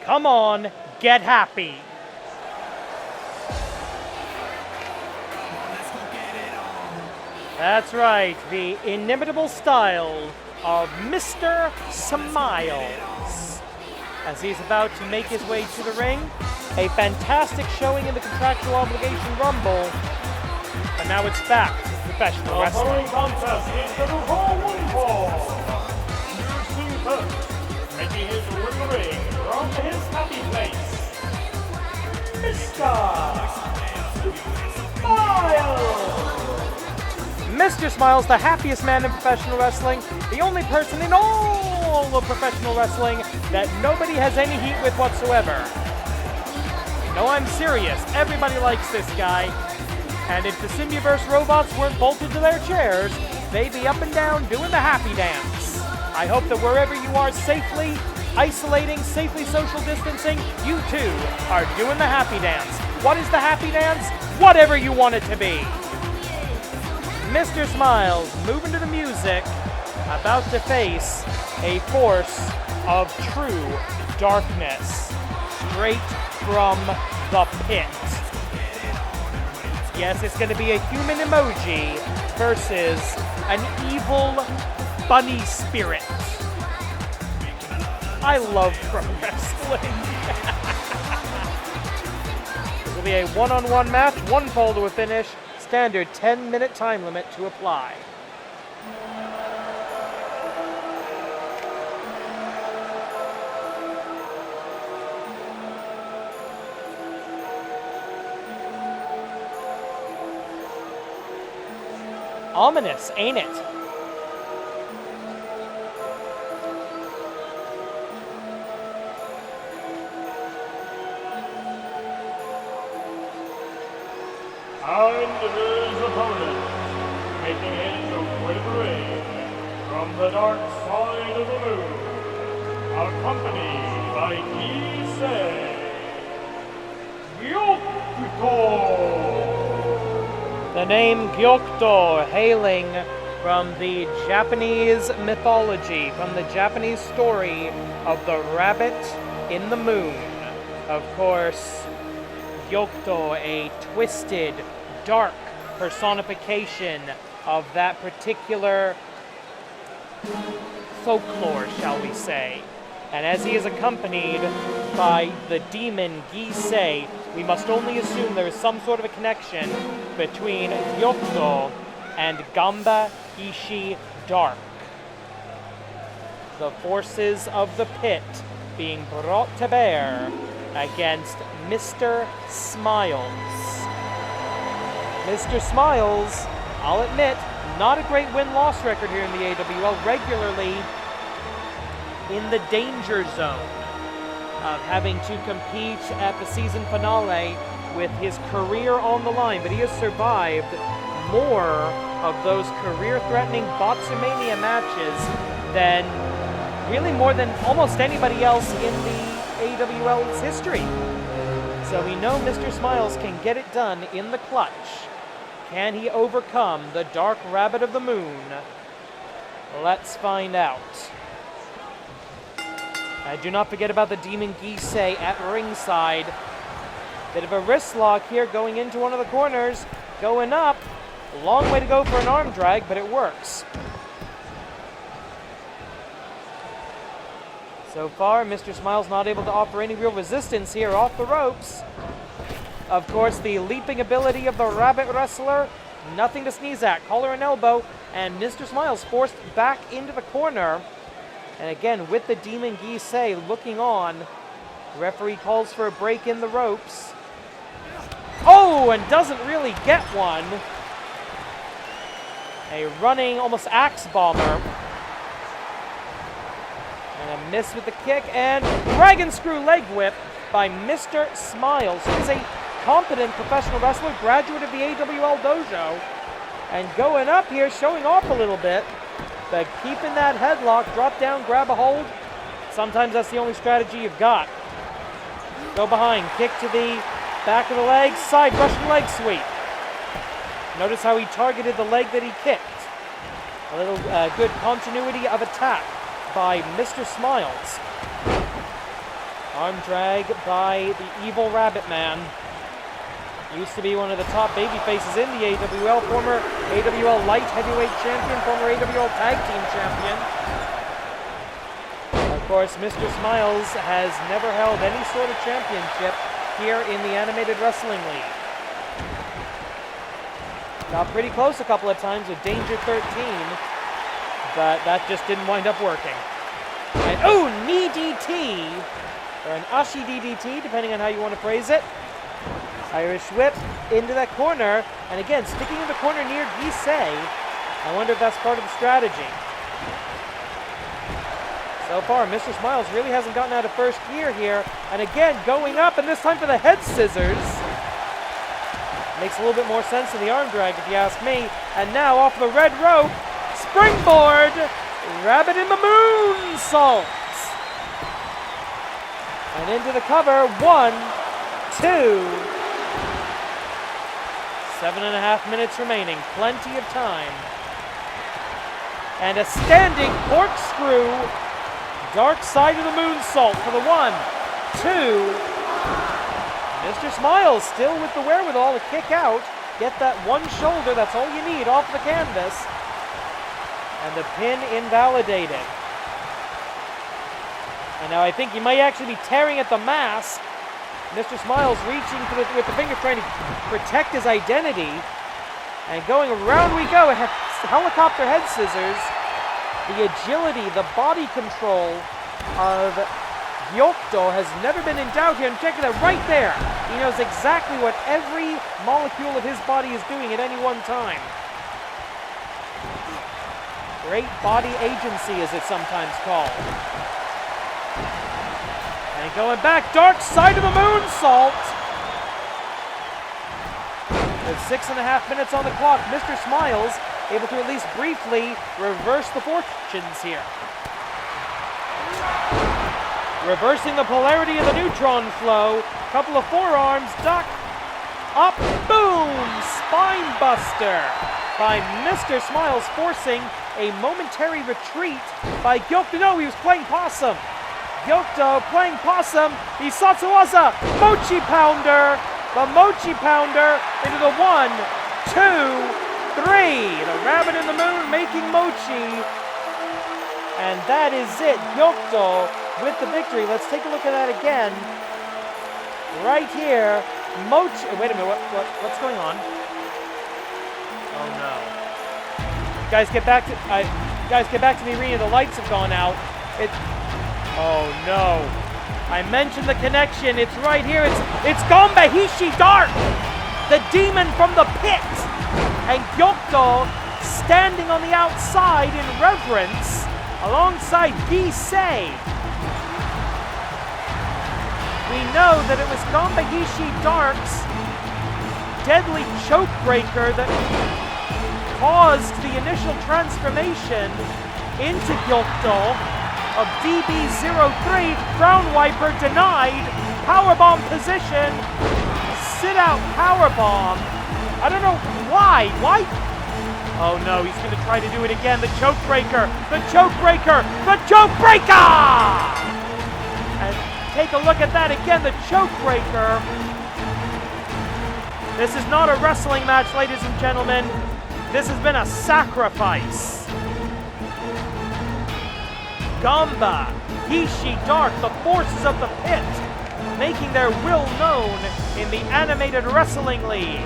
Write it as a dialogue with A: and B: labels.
A: Come on, get happy. That's right, the inimitable style of Mr. Smiles. As he's about to make his way to the ring, a fantastic showing in the Contractual Obligation Rumble, but now it's back to professional wrestling.
B: The following contest is scheduled for one fall. Introducing first, making his way to the ring from his happy place, Mr. Smiles.
A: Mr. Smiles, the happiest man in professional wrestling, the only person in all of professional wrestling that nobody has any heat with whatsoever. No, I'm serious. Everybody likes this guy. And if the Symbioverse robots weren't bolted to their chairs, they'd be up and down doing the happy dance. I hope that wherever you are safely isolating, safely social distancing, you too are doing the happy dance. What is the happy dance? Whatever you want it to be. Mr. Smiles, moving to the music, about to face a force of true darkness, straight from the pit. Yes, it's going to be a human emoji versus an evil bunny spirit. I love pro wrestling. This will be a one-on-one match, one fall to a finish. Standard 10-minute time limit to apply. Ominous, ain't it?
B: And his opponent, making his way to the ring from the dark side of the moon, accompanied by Gisei Gyokuto.
A: The name Gyokuto hailing from the Japanese mythology, from the Japanese story of the rabbit in the moon. Of course, Gyokuto, a twisted, dark personification of that particular folklore, shall we say. And as he is accompanied by the demon Gisei, we must only assume there is some sort of a connection between Gyokuto and Gamba Ishi Dark. The forces of the pit being brought to bear against Mr. Smiles. Mr. Smiles, I'll admit, not a great win-loss record here in the AWL, regularly in the danger zone of having to compete at the season finale with his career on the line, but he has survived more of those career-threatening Botsumania matches than almost anybody else in the AWL's history. So we know Mr. Smiles can get it done in the clutch. Can he overcome the Dark Rabbit of the Moon? Let's find out. Do not forget about the Demon Gisei at ringside. Bit of a wrist lock here going into one of the corners. Going up. Long way to go for an arm drag, but it works. So far, Mr. Smiles not able to offer any real resistance here off the ropes. Of course, the leaping ability of the Rabbit Wrestler, nothing to sneeze at. Collar and elbow, and Mr. Smiles forced back into the corner. And again, with the Demon Gisei looking on, the referee calls for a break in the ropes. Oh, and doesn't really get one. A running, almost axe bomber. And a miss with the kick, and dragon screw leg whip by Mr. Smiles, who is a competent professional wrestler, graduate of the AWL dojo. And going up here, showing off a little bit, but keeping that headlock, drop down, grab a hold. Sometimes that's the only strategy you've got. Go behind, kick to the back of the leg, side Russian leg sweep. Notice how he targeted the leg that he kicked. A little good continuity of attack by Mr. Smiles. Arm drag by the evil Rabbit Man. Used to be one of the top baby faces in the AWL, former AWL light heavyweight champion, former AWL tag team champion. Of course, Mr. Smiles has never held any sort of championship here in the Animated Wrestling League. Got pretty close a couple of times with Danger 13, but that just didn't wind up working. And oh, knee DT, or an Ashi DDT, depending on how you want to phrase it. Irish whip into that corner, and again, sticking in the corner near Gisei. I wonder if that's part of the strategy. So far, Mr. Smiles really hasn't gotten out of first gear here, and again, going up, and this time for the head scissors. Makes a little bit more sense than the arm drag, if you ask me. And now, off the red rope, springboard, Rabbit in the moonsault. And into the cover, 1, 2. 7.5 minutes remaining, plenty of time. And a standing corkscrew, dark side of the moonsault for the 1, 2. Mr. Smiles still with the wherewithal to kick out, get that one shoulder, that's all you need, off the canvas. And the pin invalidated. And now I think he might actually be tearing at the mask. Mr. Smiles reaching for with the finger, trying to protect his identity. And going around we go. Helicopter head scissors. The agility, the body control of Gyokuto has never been in doubt here. And check it out right there. He knows exactly what every molecule of his body is doing at any one time. Great body agency, as it's sometimes called. And going back, dark side of the moonsault. With 6.5 minutes on the clock, Mr. Smiles able to at least briefly reverse the fortunes here. Reversing the polarity of the neutron flow. Couple of forearms, duck, up, boom! Spine buster by Mr. Smiles, forcing a momentary retreat by Gyokuto. No, he was playing possum. Gyokuto playing possum. The Satsuwaza Mochi Pounder. The Mochi Pounder into the 1, 2, 3. The Rabbit in the Moon making Mochi. And that is it. Gyokuto with the victory. Let's take a look at that again. Right here. Mochi. Wait a minute. What's going on? Oh no. Guys, get back to the arena. The lights have gone out. Oh no. I mentioned the connection. It's right here. It's Gombahishi Dark, the demon from the pit. And Gyokuto standing on the outside in reverence alongside Gisei. We know that it was Gombahishi Dark's deadly choke breaker that caused the initial transformation into Gyokuto of DB03. Crown Wiper denied. Powerbomb position. Sit out powerbomb. I don't know why. Why? Oh no, he's going to try to do it again. The choke breaker. The choke breaker. The choke breaker! And take a look at that again. The choke breaker. This is not a wrestling match, ladies and gentlemen. This has been a sacrifice. Gamba, Hishi Dark, the forces of the pit, making their will known in the Animated Wrestling League.